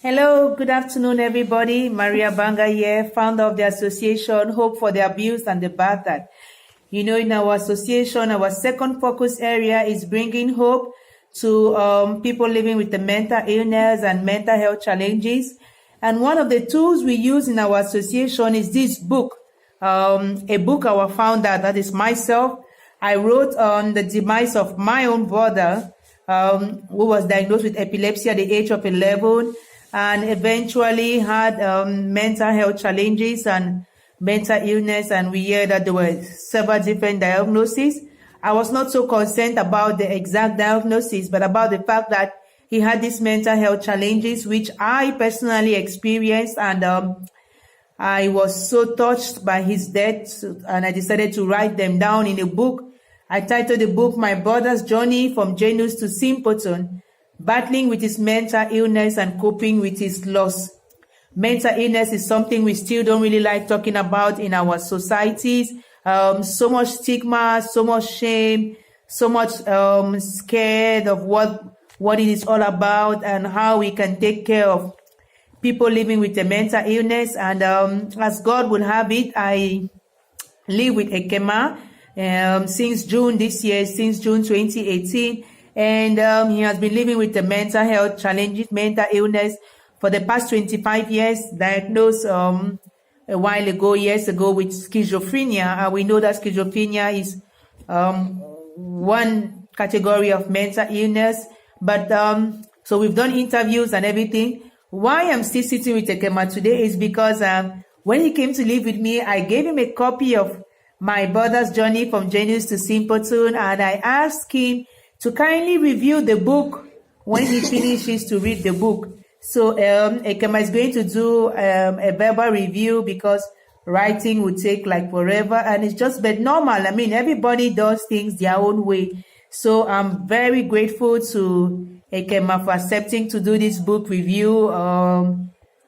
Hello, good afternoon, everybody. Maria Banga here, founder of the association Hope for the Abused and the Battered. You know, in our association, our second focus area is bringing hope to people living with the mental illness and mental health challenges. And one of the tools we use in our association is this book, a book our founder, that is myself, I wrote on the demise of my own brother, who was diagnosed with epilepsy at the age of 11 and eventually had mental health challenges and mental illness. And we heard that there were several different diagnoses. I was not so concerned about the exact diagnosis, but about the fact that he had these mental health challenges, which I personally experienced. And I was so touched by his death, and I decided to write them down in a book. I titled the book, My Brother's Journey from Genius to Simpleton, Battling with His Mental Illness and Coping with His Loss. Mental illness is something we still don't really like talking about in our societies. So much stigma, so much shame, so much scared of what it is all about and how we can take care of people living with a mental illness. And as God would have it, I live with Ekema since June this year, since June 2018. And he has been living with the mental health challenges, mental illness for the past 25 years, diagnosed years ago with schizophrenia. And we know that schizophrenia is one category of mental illness. But so we've done interviews and everything. Why I'm still sitting with Ekema today is because when he came to live with me, I gave him a copy of My Brother's Journey from Genius to Simpleton, and I asked him to kindly review the book when he finishes to read the book. So Ekema is going to do a verbal review because writing would take like forever, and it's just but normal. I mean, everybody does things their own way. So I'm very grateful to Ekema for accepting to do this book review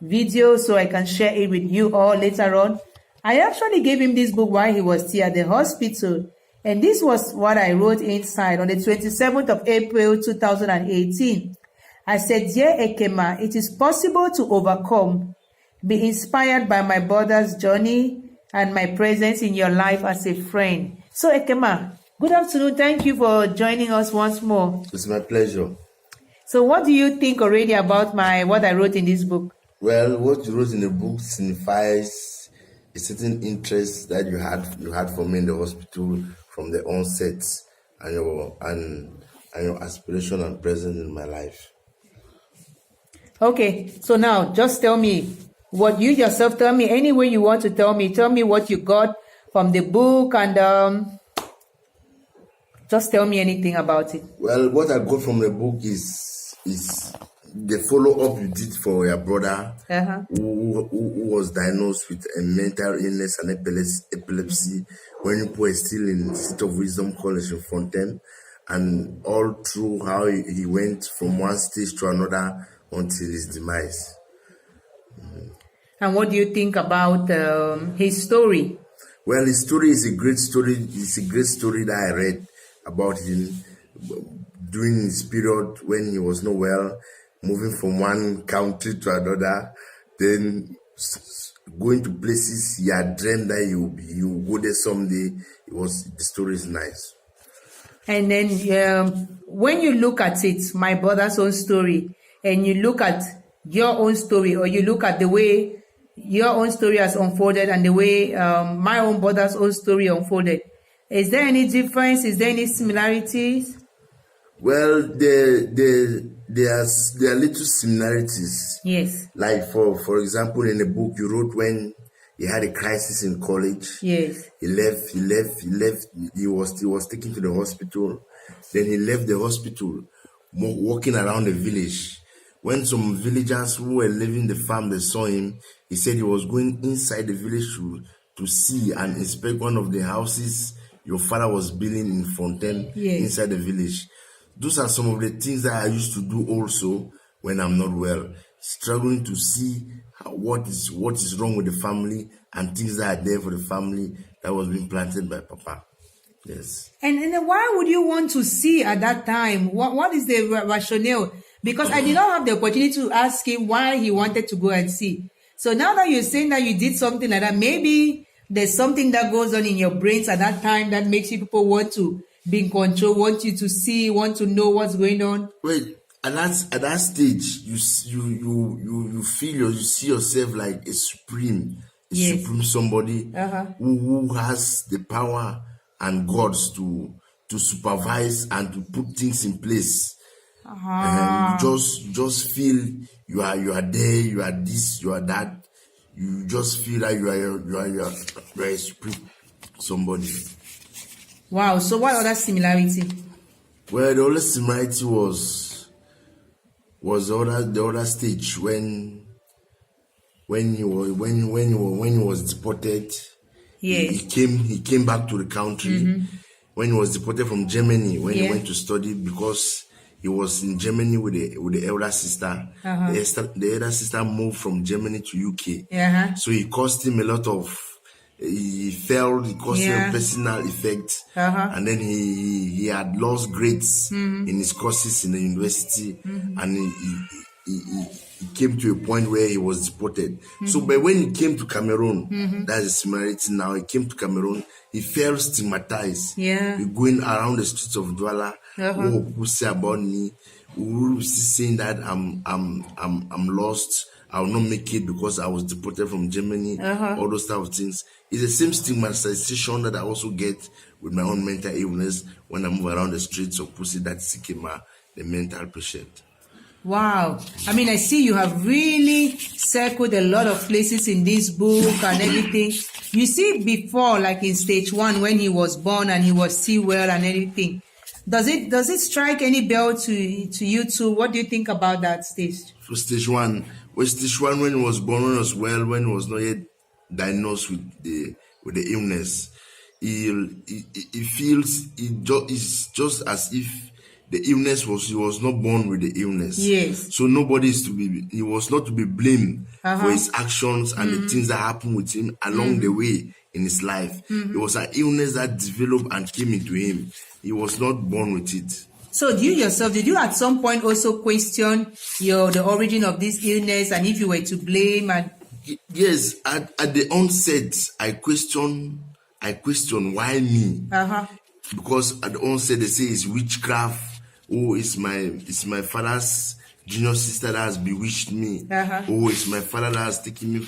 video so I can share it with you all later on. I actually gave him this book while he was still at the hospital. And this was what I wrote inside on the 27th of April, 2018. I said, Dear Ekema, it is possible to overcome. Be inspired by my brother's journey and my presence in your life as a friend. So Ekema, good afternoon. Thank you for joining us once more. It's my pleasure. So what do you think already about what I wrote in this book? Well, what you wrote in the book signifies a certain interest that you had for me in the hospital from the onset, and your aspiration and presence in my life. Okay, so now just tell me what you yourself tell me any way you want to tell me. Tell me what you got from the book, and just tell me anything about it. Well, what I got from the book is the follow-up you did for your brother who was diagnosed with a mental illness and epilepsy when you were still in City of Wisdom College in Fontaine, and all through how he went from one stage to another until his demise. And what do you think about his story? Well, his story is a great story. It's a great story that I read about him during his period when he was not well, moving from one country to another, then going to places he had dreamed that he would go there someday. The story is nice. And then when you look at it, my brother's own story, and you look at your own story, or you look at the way your own story has unfolded and the way my own brother's own story unfolded, is there any difference? Is there any similarities? Well, there are little similarities. Yes. Like for example, in the book you wrote when he had a crisis in college. Yes. He left. He was taken to the hospital. Then he left the hospital, walking around the village. When some villagers who were living the farm, they saw him, he said he was going inside the village to see and inspect one of the houses your father was building in Fontaine. Yes. Inside the village. Those are some of the things that I used to do also when I'm not well, struggling to see what is wrong with the family and things that are there for the family that was being planted by Papa. Yes. And then why would you want to see at that time? What is the rationale Because I did not have the opportunity to ask him why he wanted to go and see. So now that you're saying that you did something like that, maybe there's something that goes on in your brains at that time that makes you people want to be in control, want you to see, want to know what's going on. Wait, at that stage, you feel or you see yourself like a supreme somebody who has the power and gods to supervise and to put things in place. And you just feel you are there, you are this, you are that. You just feel that you are a supreme somebody. Wow. So what other similarity? Well, the only similarity was the other stage when he was deported. Yes. He came back to the country when he was deported from Germany, when he went to study, because he was in Germany with the elder sister. The elder sister moved from Germany to UK. So it cost him a lot of. He failed. It caused him a personal effect, and then he had lost grades in his courses in the university, and he came to a point where he was deported. So, but when he came to Cameroon, that's the similarity now. He came to Cameroon. He felt stigmatized. He going around the streets of Douala. Oh, who say about me? Who saying that I'm lost? I will not make it because I was deported from Germany. All those type of things. It's the same stigmatization that I also get with my own mental illness when I move around the streets of Pussy, that's Ekema, the mental patient. Wow. I mean, I see you have really circled a lot of places in this book and everything. You see before, like in stage 1, when he was born and he was still well and everything. Does it strike any bell to you too? What do you think about that stage? For stage 1, when he was born, when he was well, when he was not yet diagnosed with the illness, he feels it's just as if the illness he was not born with the illness. Yes. So he was not to be blamed for his actions and the things that happened with him along the way in his life. It was an illness that developed and came into him. He was not born with it. So did you at some point also question the origin of this illness and if you were to blame? And yes, at the onset, I question why me? Because at the onset they say it's witchcraft. Oh, it's my father's junior sister that has bewitched me. Oh, it's my father that has taken me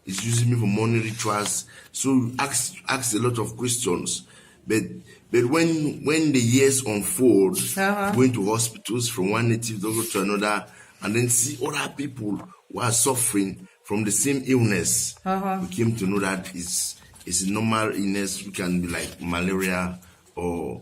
is using me for money rituals. So ask a lot of questions. But when the years unfold, going to hospitals from one native doctor to another, and then see other people who are suffering from the same illness, we came to know that it's a normal illness. It can be like malaria or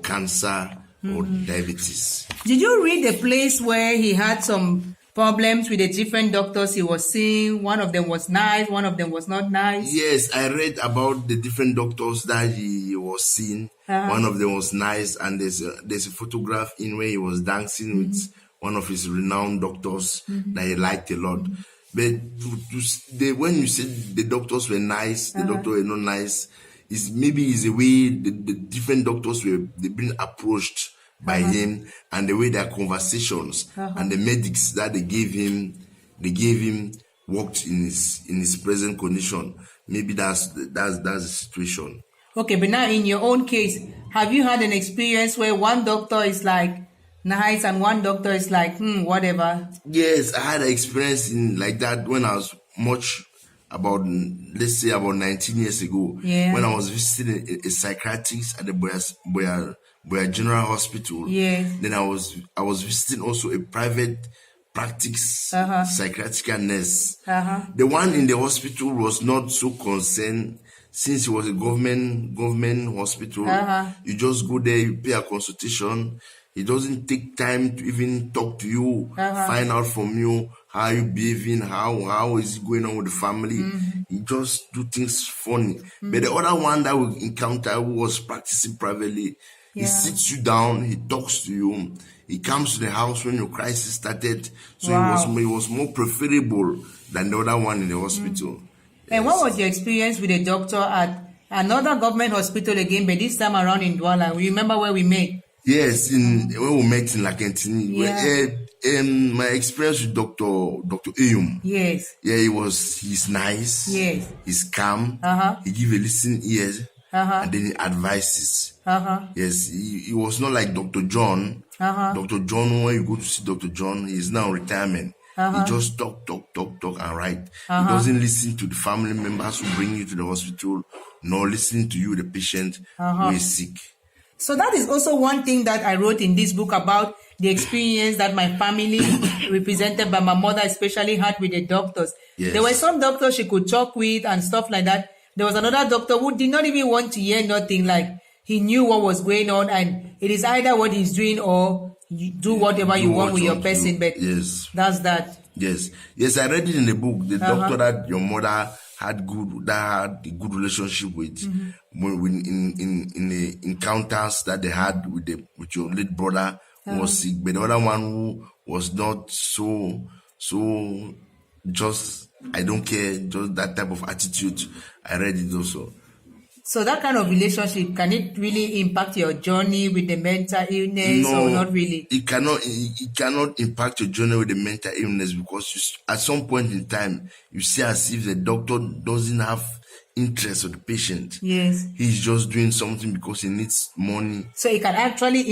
cancer or diabetes. Did you read the place where he had some problems with the different doctors he was seeing? One of them was nice, one of them was not nice. Yes, I read about the different doctors that he was seeing. One of them was nice, and there's a photograph in where he was dancing with one of his renowned doctors that he liked a lot. But when you said the doctors were nice, the doctors were not nice, is the way the different doctors they've been approached by him, and the way their conversations and the medics that they gave him worked in his present condition. Maybe that's the situation. Okay, but now in your own case, have you had an experience where one doctor is like nice and one doctor is like whatever? Yes, I had an experience in like that when I was about 19 years ago, when I was visiting a psychiatrist at the Boya General Hospital. Yes. Then I was visiting also a private practice psychiatric nurse. The one in the hospital was not so concerned, since it was a government hospital. You just go there, you pay a consultation. He doesn't take time to even talk to you, find out from you how you behaving, how is it going on with the family. He just do things funny. But the other one that we encounter who was practicing privately, he sits you down, he talks to you, he comes to the house when your crisis started. So he was more preferable than the other one in the hospital. And what was your experience with the doctor at another government hospital again, but this time around in Douala? We remember where we met? Yes, when we met in Lakentini. My experience with Dr. Ayum. Yes. Yeah, he's nice. Yes. He's calm. He give a listening ear. And then he advises. Yes, he was not like Dr. John. Dr. John, when you go to see Dr. John, he's now in retirement. He just talk, and write. He doesn't listen to the family members who bring you to the hospital, nor listening to you, the patient who is sick. So that is also one thing that I wrote in this book about the experience that my family, represented by my mother especially, had with the doctors. Yes. There were some doctors she could talk with and stuff like that. There was another doctor who did not even want to hear nothing, like he knew what was going on and it is either what he's doing or you do whatever you want with your person, but yes, that's that. Yes, I read it in the book. The doctor that your mother had a good relationship with, in the encounters that they had with your late brother who was sick, but the other one who was not so just I don't care, just that type of attitude. I read it also. So that kind of relationship, can it really impact your journey with the mental illness or not really? It cannot impact your journey with the mental illness because at some point in time, you see as if the doctor doesn't have interest of the patient. Yes. He's just doing something because he needs money. So it can actually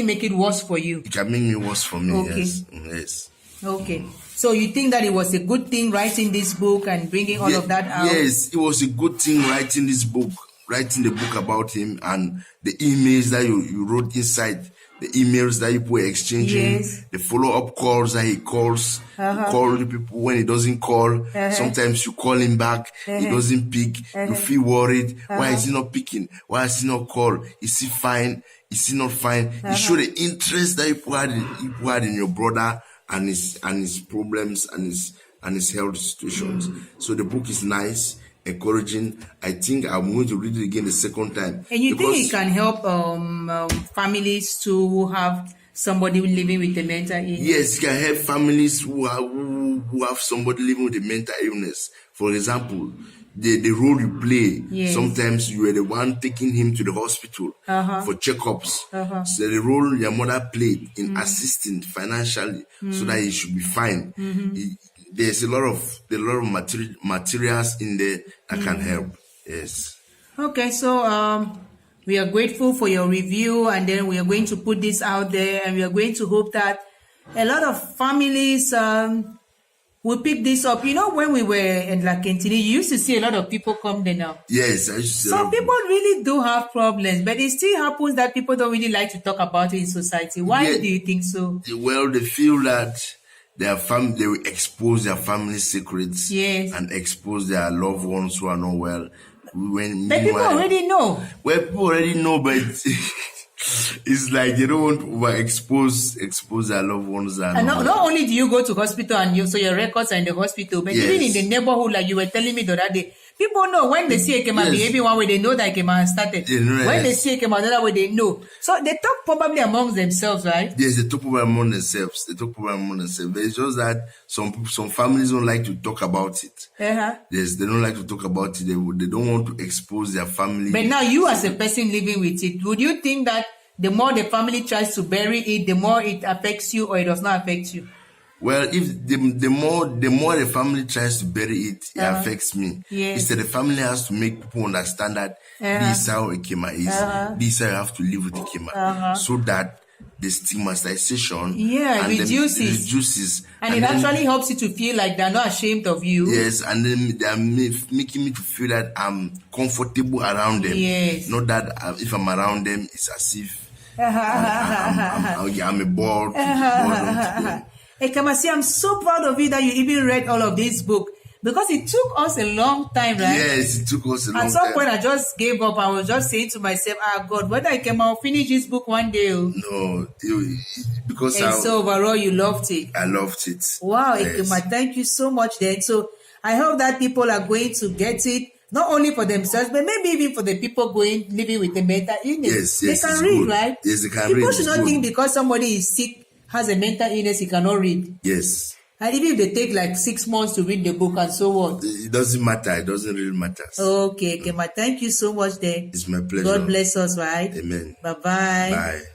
make it worse for you. It can make me worse for me, okay. Yes. Okay. So you think that it was a good thing writing this book and bringing all of that out? Yes, it was a good thing writing the book about him and the emails that you wrote inside, the emails that you were exchanging, the follow-up calls that he calls, you call the people when he doesn't call. Sometimes you call him back, he doesn't pick, you feel worried. Why is he not picking? Why is he not call? Is he fine? Is he not fine? You show the interest that you had in your brother and his problems and his health situations. So the book is nice, encouraging. I think I'm going to read it again the second time. And you think it can help families to have somebody living with a mental illness? Yes, it can help families who have somebody living with a mental illness. For example, the role you play. Sometimes you are the one taking him to the hospital for checkups. So the role your mother played in assisting financially so that he should be fine. There's a lot of materials in there that can help. Yes. Okay, so we are grateful for your review, and then we are going to put this out there, and we are going to hope that a lot of families will pick this up. You know, when we were in La Quintini, you used to see a lot of people come there now. Yes, I used to see. Some people really do have problems, but it still happens that people don't really like to talk about it in society. Why do you think so? Well, they feel that they will expose their family secrets and expose their loved ones who are not well. But people already know. Well, people already know, but it's like they don't want to overexpose their loved ones. And not only do you go to hospital and so your records are in the hospital, but even in the neighborhood, like you were telling me the other day, people know when they see Ekema behaving one way, they know that Ekema has started. When they see Ekema another way, they know. So they talk probably amongst themselves, right? Yes, they talk probably among themselves. But it's just that some families don't like to talk about it. Yes, they don't like to talk about it. They don't want to expose their family. But now you as a person living with it, would you think that the more the family tries to bury it, the more it affects you, or it does not affect you? Well, if the more the family tries to bury it, it affects me. Instead, the family has to make people understand that this is how Ekema is. This is how you have to live with Ekema, so that the stigmatization reduces. And it actually helps you to feel like they're not ashamed of you. Yes, and then they are making me to feel that I'm comfortable around them. Not that if I'm around them, it's as if I'm a bored. Ekema, I'm so proud of you that you even read all of this book, because it took us a long time, right? Yes, it took us a long time. At some point, I just gave up. I was just saying to myself, God, whether Ekema will finish this book one day. No, because so overall, you loved it. I loved it. Wow, Ekema, thank you so much then. So I hope that people are going to get it, not only for themselves, but maybe even for the people living with a mental illness. Yes, they can read, good. Right? Yes, they can read. People should not think because somebody is sick, has a mental illness, he cannot read. Yes. And even if they take like 6 months to read the book and so on. It doesn't matter. It doesn't really matter. Okay, Ekema, thank you so much then. It's my pleasure. God bless us, right? Amen. Bye-bye. Bye.